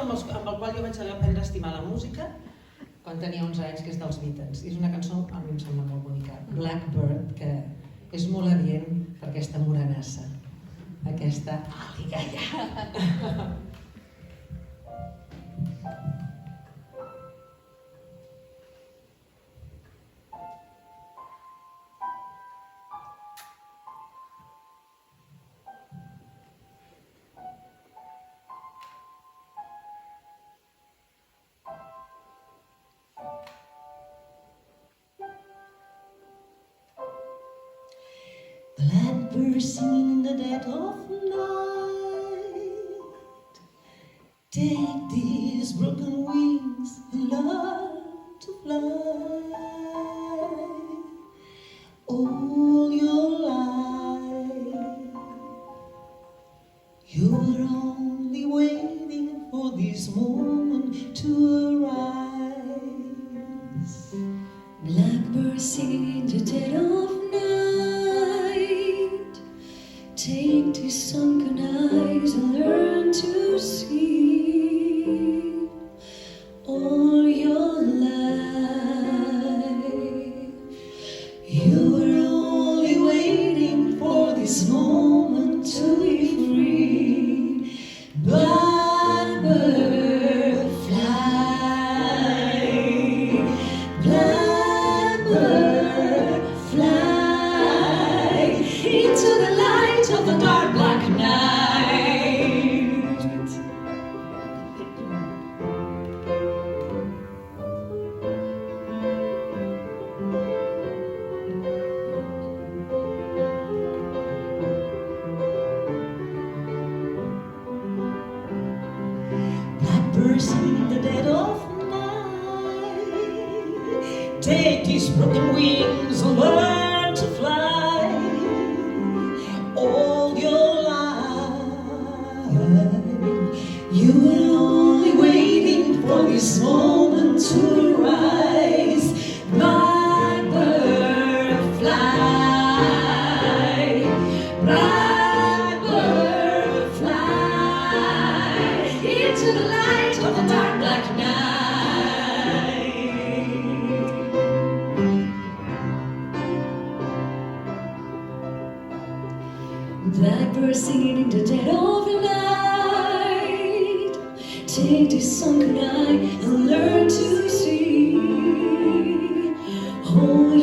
amb el qual jo vaig aprendre a estimar la música quan tenia 11 anys, que és dels Beatles. És una cançó, a mi em sembla molt bonica, Blackbird, que és molt adient per aquesta morenassa, aquesta aligalla. Blackbird singing in the dead of night. Take these broken wings and learn to fly. All your life, you were only waiting for this moment to arise. Blackbird singing in the dead of night. Take these sunken eyes and learn to see. All your life, you were only waiting for this moment to be free. Blackbird fly, blackbird fly into the light of the dark black night. Blackbird singing in the dead of night. Take these broken wings and learn to fly. All your life, you were only waiting for this moment to rise. Blackbird fly, blackbird fly into the light of the dark black night. Blackbird singing in the dead of night. Take this sunken eye and learn to see. Oh,